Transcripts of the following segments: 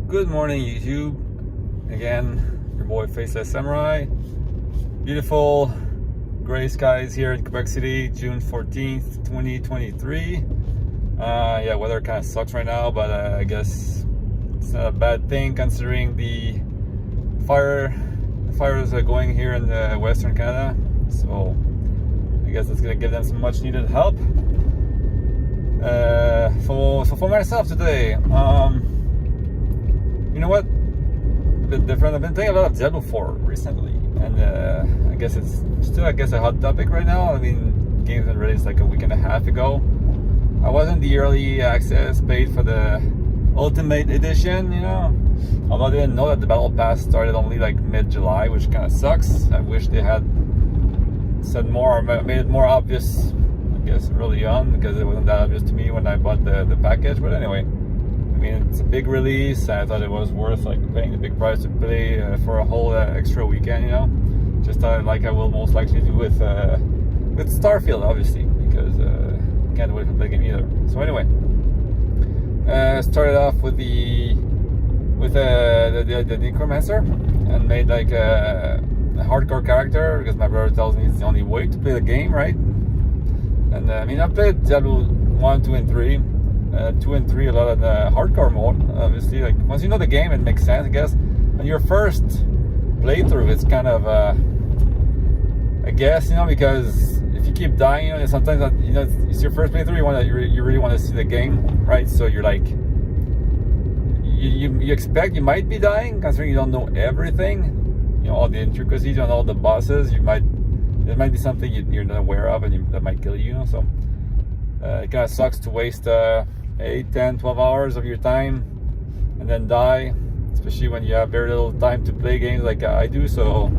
Good morning, YouTube. Again, your boy Faceless Samurai. Beautiful gray skies here in Quebec City, June 14th, 2023. Yeah, weather kind of sucks right now, but I guess it's not a bad thing considering the fires are going here in Western Canada. So I guess it's gonna give them some much needed help. For myself today, you know what? A bit different. I've been playing a lot of Diablo 4 recently, and I guess it's still, a hot topic right now. I mean, the game's been released like a week and a half ago. I wasn't the early access paid for the Ultimate Edition, you know. Although I didn't know that the Battle Pass started only like mid-July, which kind of sucks. I wish they had said more or made it more obvious, I guess, early on, because it wasn't that obvious to me when I bought the package. But anyway, I mean, it's a big release. I thought it was worth like paying the big price to play for a whole extra weekend, you know. Just like I will most likely do with Starfield, obviously, because I can't wait for the game either. So anyway, started off with the Necromancer and made like a hardcore character because my brother tells me it's the only way to play the game, right? And I mean, I played Diablo 1, 2, and 3. 2 and 3 a lot of the hardcore mode, obviously. Like, once you know the game, it makes sense, I guess. On your first playthrough, it's kind of I guess, you know, because if you keep dying, you know, sometimes, you know, it's your first playthrough, you really want to see the game, right? So you're like, you expect you might be dying, considering you don't know everything, you know, all the intricacies and all the bosses. There might be something you're not aware of, and that might kill you, you know. So it kind of sucks to waste 8, 10, 12 hours of your time and then die, especially when you have very little time to play games like I do. So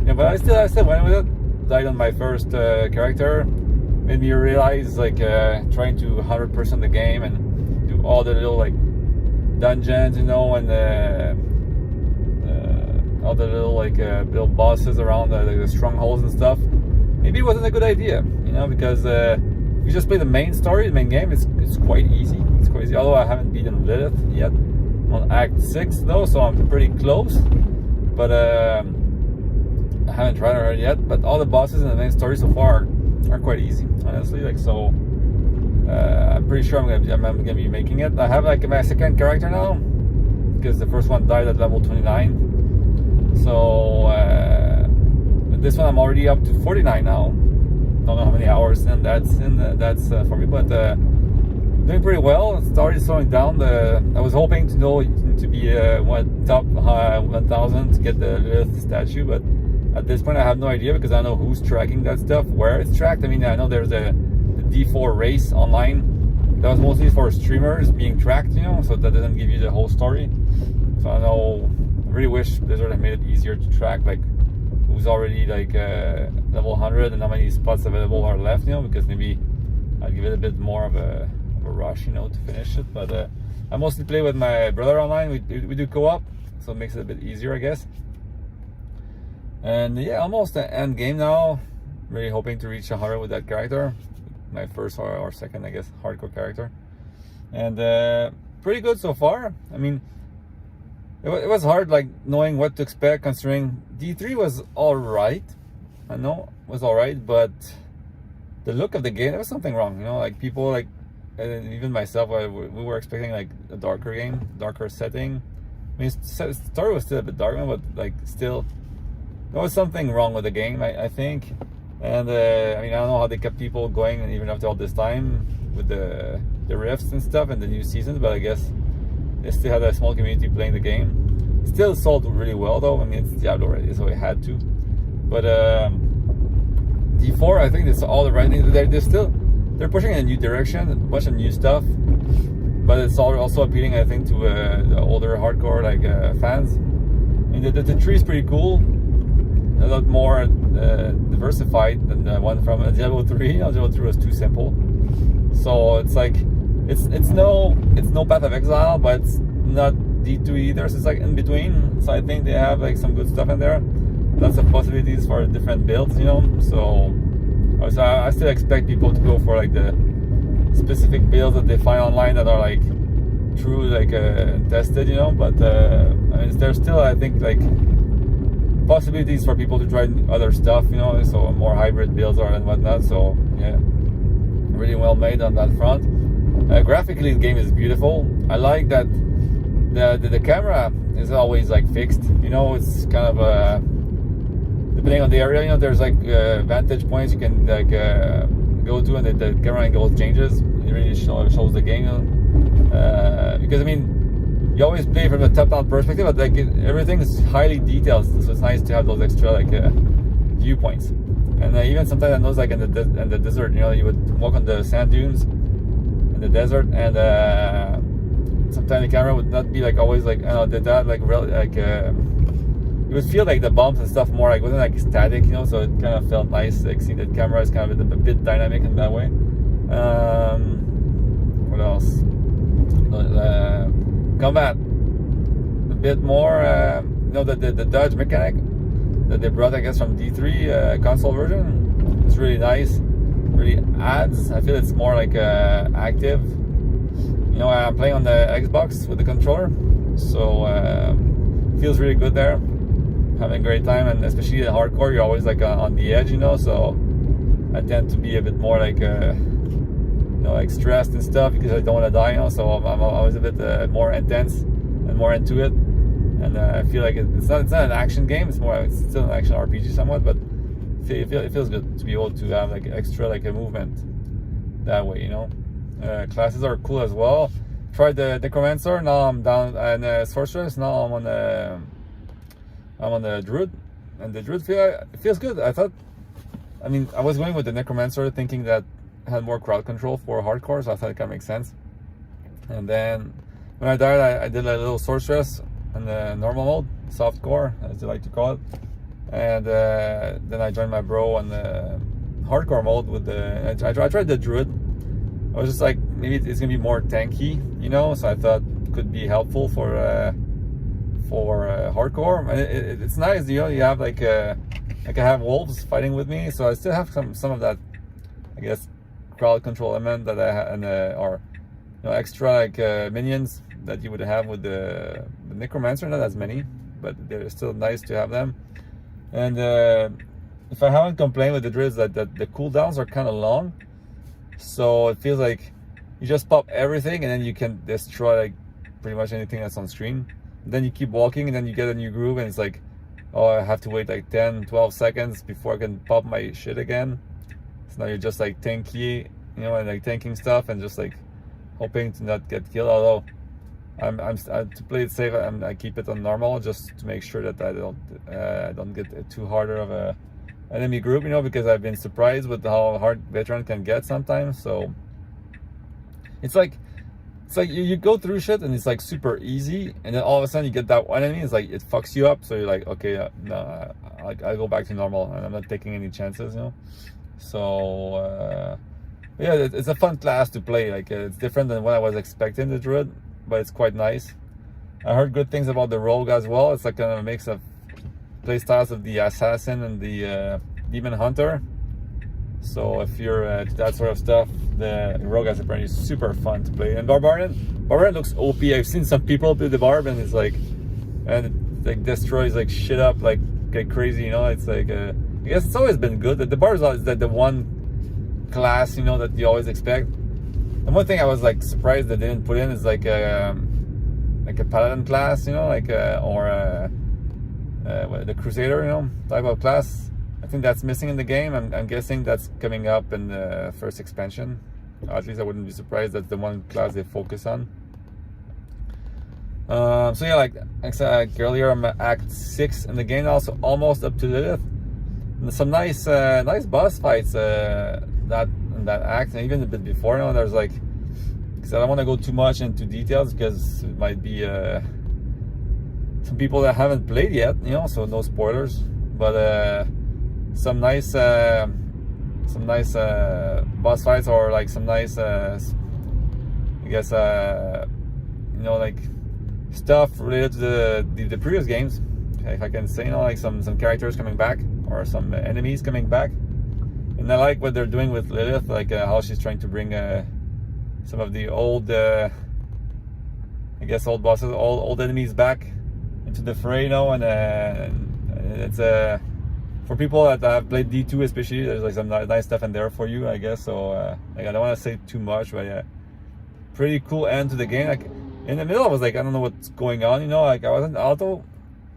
yeah, but I still went with it. Died on my first character. Made me realize, like, trying to 100% the game and do all the little like dungeons, you know, and all the little like little bosses around the strongholds and stuff. Maybe it wasn't a good idea, you know, because if you just play the main story, the main game, it's quite easy. It's quite easy. Although I haven't beaten Lilith yet. I'm on Act 6 though, so I'm pretty close. But I haven't tried her yet. But all the bosses in the main story so far are quite easy, honestly. Like, so I'm pretty sure I'm gonna be making it. I have like my second character now because the first one died at level 29. So with this one I'm already up to 49 now. Don't know how many hours and that's for me, but doing pretty well. It's already slowing down. I was hoping to be top 1,000 to get the Lilith statue, but at this point I have no idea because I don't know who's tracking that stuff, where it's tracked. I mean, I know there's the D4 race online that was mostly for streamers being tracked, you know, so that doesn't give you the whole story. So I really wish Blizzard had made it easier to track, like, who's already like level 100 and how many spots available are left, you know, because maybe I'd give it a bit more of a rush, you know, to finish it. But I mostly play with my brother online. We do co-op, so it makes it a bit easier, I guess. And yeah, almost the end game now. Really hoping to reach 100 with that character, my first or second, I guess, hardcore character. And pretty good so far. I mean, it was hard, like, knowing what to expect, considering D3 was alright. I know it was alright, but the look of the game, there was something wrong, you know. Like, people, like, and even myself, we were expecting like a darker game, darker setting. I mean, the story was still a bit dark, but like, still there was something wrong with the game, I think. And I mean, I don't know how they kept people going and even after all this time with the rifts and stuff and the new seasons, but I guess they still had a small community playing the game. It still sold really well though. I mean, it's Diablo already, so it had to. But D4, I think it's all the right things. They're pushing in a new direction, a bunch of new stuff. But it's also appealing, I think, to the older hardcore like fans. I mean, the tree is pretty cool. A lot more diversified than the one from Diablo 3. Diablo 3 was too simple. So it's like it's no Path of Exile, but it's not D2 either. So it's like in between. So I think they have like some good stuff in there. Lots of possibilities for different builds, you know. So I still expect people to go for like the specific builds that they find online that are like through like tested, you know. But I mean, there's still, I think, like possibilities for people to try other stuff, you know, so more hybrid builds or and whatnot. So yeah, really well made on that front. Graphically, the game is beautiful. I like that the camera is always like fixed, you know. It's kind of depending on the area, you know, there's like vantage points you can like go to, and the camera angle changes. It really shows the game, you know? Because I mean, you always play from a top-down perspective, but like everything is highly detailed, so it's nice to have those extra like viewpoints. And even sometimes I noticed, like in the desert, you know, you would walk on the sand dunes in the desert, and sometimes the camera would not be like always like, I don't know, did that like really like you would feel like the bumps and stuff more like wasn't like static, you know. So it kind of felt nice, like seeing that camera is kind of a bit dynamic in that way. What else? Combat a bit more, you know, the dodge mechanic that they brought, I guess, from D3 console version. It's really nice, really adds. I feel it's more like active. You know, I'm playing on the Xbox with the controller, so feels really good there. Having a great time, and especially in hardcore, you're always like on the edge, you know. So I tend to be a bit more like you know, like stressed and stuff because I don't want to die, you know. So I'm always a bit more intense and more into it. And I feel like it's not an action game. It's still an action RPG somewhat, but it feels good to be able to have like extra like a movement that way, you know. Classes are cool as well. Tried the Necromancer. Now I'm down, and Sorceress. Now I'm on the Druid, and the Druid feels good. I was going with the Necromancer thinking that it had more crowd control for hardcore, so I thought it kind of makes sense. And then when I died, I did a little Sorceress in the normal mode, soft core as they like to call it, and then I joined my bro on the hardcore mode with I tried the Druid. I was just like, maybe it's gonna be more tanky, you know, so I thought it could be helpful for hardcore. And it's nice, you know. You have like I have wolves fighting with me, so I still have some of that, I guess, crowd control element that I had, and or you know, extra like minions that you would have with the Necromancer. Not as many, but they're still nice to have them. And if I haven't complained with the Druids, that the cooldowns are kind of long, so it feels like you just pop everything and then you can destroy like pretty much anything that's on screen. And then you keep walking, and then you get a new groove, and it's like, oh, I have to wait like 10-12 seconds before I can pop my shit again. So now you're just like tanky, you know, and like tanking stuff and just like hoping to not get killed. Although to play it safe, I keep it on normal just to make sure that I don't get too harder of a enemy group, you know, because I've been surprised with how hard veteran can get sometimes. So it's like you go through shit and it's like super easy, and then all of a sudden you get that one enemy, it's like it fucks you up, so you're like, okay, no, I go back to normal and I'm not taking any chances, you know. So yeah, it's a fun class to play. Like it's different than what I was expecting the Druid, but it's quite nice. I heard good things about the Rogue as well. It's like a mix of play styles of the Assassin and the Demon Hunter. So if you're to that sort of stuff, the Rogue is apparently super fun to play. And Barbarian looks OP. I've seen some people play the Barb, and it's like, and it like destroys like shit up like crazy, you know. It's like I guess it's always been good. The Barb is like the one class, you know, that you always expect. The one thing I was like surprised that they didn't put in is like a Paladin class, you know, like or the Crusader, you know, type of class. I think that's missing in the game. I'm guessing that's coming up in the first expansion. At least I wouldn't be surprised. That's the one class they focus on. So yeah, like I said earlier, I'm at Act 6 in the game now, so almost up to Lilith. And some nice boss fights in that act, and even a bit before. You know, there's like, because I don't want to go too much into details because it might be some people that haven't played yet, you know, so no spoilers. But some nice boss fights, or like some nice I guess you know, like stuff related to the previous games, if I can say, you know, like some characters coming back or some enemies coming back. And I like what they're doing with Lilith, like how she's trying to bring some of the old I guess old bosses, old enemies back into the fray, you know, and it's for people that have played D2 especially, there's like some nice stuff in there for you, I guess. So like I don't want to say too much, but yeah, pretty cool end to the game. Like in the middle, I was like, I don't know what's going on, you know, like although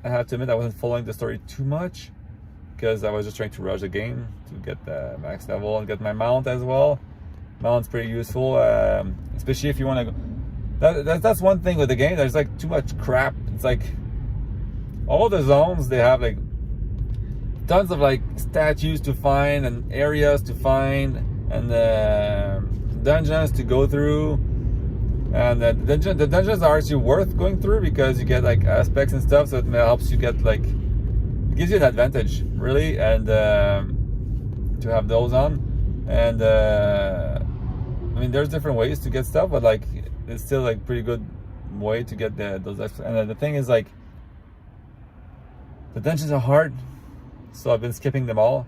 I have to admit I wasn't following the story too much because I was just trying to rush the game to get the max level and get my mount as well. Mount's pretty useful, especially if you want to go. That's one thing with the game. There's like too much crap. It's like all the zones, they have like tons of like statues to find and areas to find and dungeons to go through. And the dungeons are actually worth going through because you get like aspects and stuff, so it helps you get like, it gives you an advantage really, and to have those on. And I mean, there's different ways to get stuff, but like it's still like pretty good way to get those. And the thing is like the dungeons are hard, so I've been skipping them all.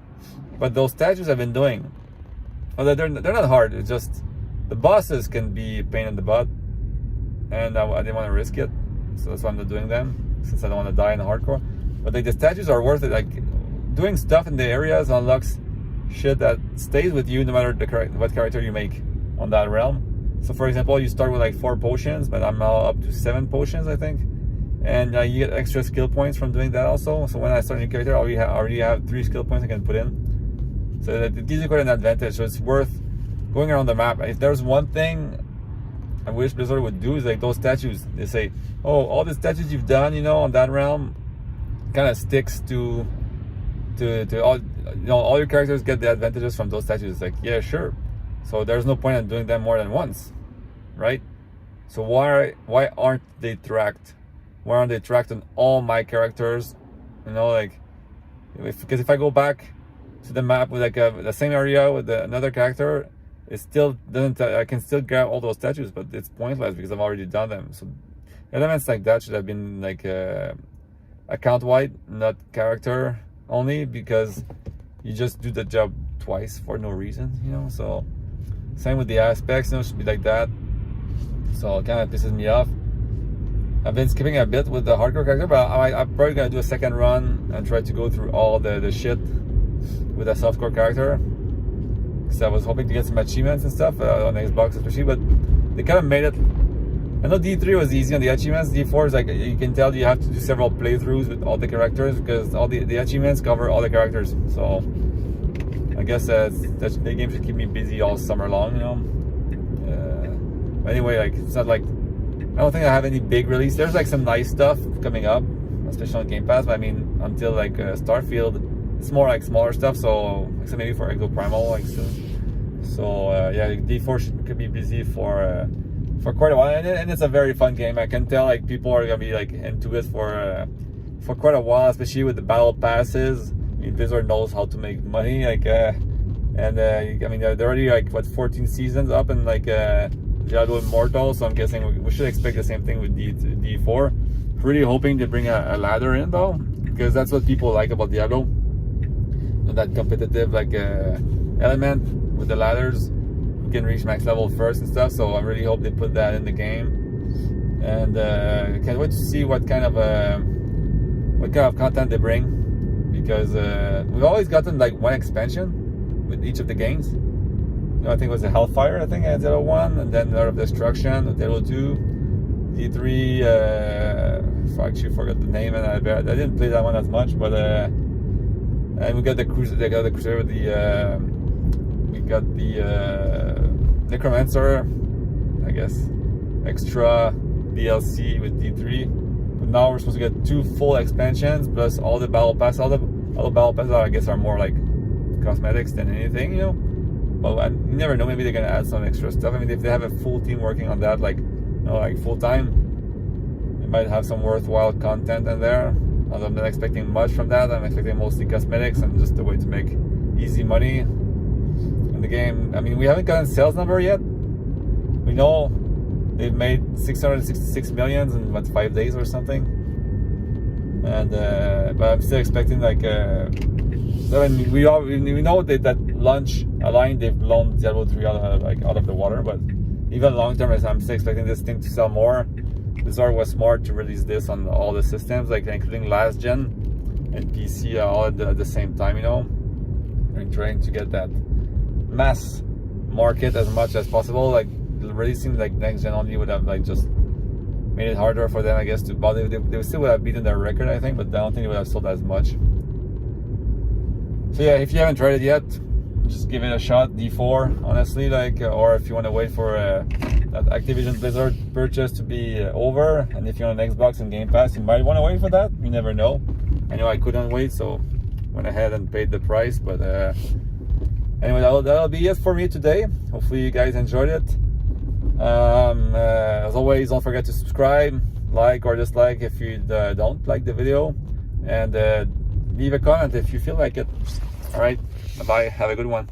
But those statues I've been doing, well, they're not hard. It's just the bosses can be a pain in the butt, and I didn't want to risk it, so that's why I'm not doing them, since I don't want to die in the hardcore. But like the statues are worth it. Like doing stuff in the areas unlocks shit that stays with you no matter what character you make on that realm. So for example, you start with like 4 potions, but I'm now up to 7 potions, I think, and you get extra skill points from doing that also. So when I start a new character, I already have 3 skill points I can put in, so that it gives you quite an advantage. So it's worth going around the map. If there's one thing I wish Blizzard would do, is like those statues. They say, oh, all the statues you've done, you know, on that realm kind of sticks to all, you know, all your characters get the advantages from those statues. It's like, yeah, sure. So there's no point in doing them more than once, right? So why aren't they tracked? Why aren't they tracked on all my characters? You know, like, because if I go back to the map with like the same area with another character, it still doesn't. I can still grab all those statues, but it's pointless because I've already done them. So elements like that should have been like account wide, not character only, because you just do the job twice for no reason, you know. So same with the aspects, you know, it should be like that. So it kind of pisses me off. I've been skipping a bit with the hardcore character, but I'm probably gonna do a second run and try to go through all the shit with a softcore character. So I was hoping to get some achievements and stuff on Xbox especially, but they kind of made it. I know D3 was easy on the achievements. D4 is like, you can tell you have to do several playthroughs with all the characters because all the achievements cover all the characters. So I guess the game should keep me busy all summer long, you know. But anyway, like it's not like, I don't think I have any big release. There's like some nice stuff coming up, especially on Game Pass. But I mean, until like Starfield, it's more like smaller stuff. So except maybe for Exo Primal, like so yeah, D4 could be busy for quite a while, and it's a very fun game. I can tell like people are gonna be like into it for quite a while, especially with the battle passes. I mean, Blizzard knows how to make money, like I mean, they're already like what 14 seasons up in like Diablo Immortal, so I'm guessing we should expect the same thing with D4. Really hoping to bring a ladder in though, because that's what people like about Diablo, and that competitive like element with the ladders. You can reach max level first and stuff, so I really hope they put that in the game. And can't wait to see what kind of content they bring, because we've always gotten like one expansion with each of the games. You know, I think it was a Hellfire, I think, at Diablo 1, and then Lord of Destruction at Diablo 2. D3, I actually forgot the name, and I didn't play that one as much, but and we got the Crusader with the we got the Necromancer, I guess, extra DLC with D3. But now we're supposed to get 2 full expansions plus all the battle pass. All the battle passes, I guess, are more like cosmetics than anything, you know. Well, you never know. Maybe they're gonna add some extra stuff. I mean, if they have a full team working on that, like, you know, like full time, they might have some worthwhile content in there. Although I'm not expecting much from that. I'm expecting mostly cosmetics and just a way to make easy money in the game. I mean, we haven't gotten sales number yet. We know they've made 666 million in what, 5 days or something. And but I'm still expecting like. So I mean, we know that launch line they've blown Diablo 3 out of the water, but even long term, I'm still expecting this thing to sell more. Blizzard was smart to release this on all the systems, like including last gen and PC, all at the same time, you know. They're trying to get that mass market as much as possible. Like releasing like next gen only would have like just made it harder for them, I guess, to, but they still would have beaten their record, I think, but I don't think they would have sold as much. So yeah, if you haven't tried it yet, just give it a shot. D4, honestly, like, or if you want to wait for that Activision Blizzard purchase to be over, and if you're on Xbox and Game Pass, you might want to wait for that. You never know. I know I couldn't wait, so went ahead and paid the price. But anyway, that'll be it for me today. Hopefully you guys enjoyed it. As always, don't forget to subscribe, like or dislike if you don't like the video, and leave a comment if you feel like it. All right, bye bye, have a good one.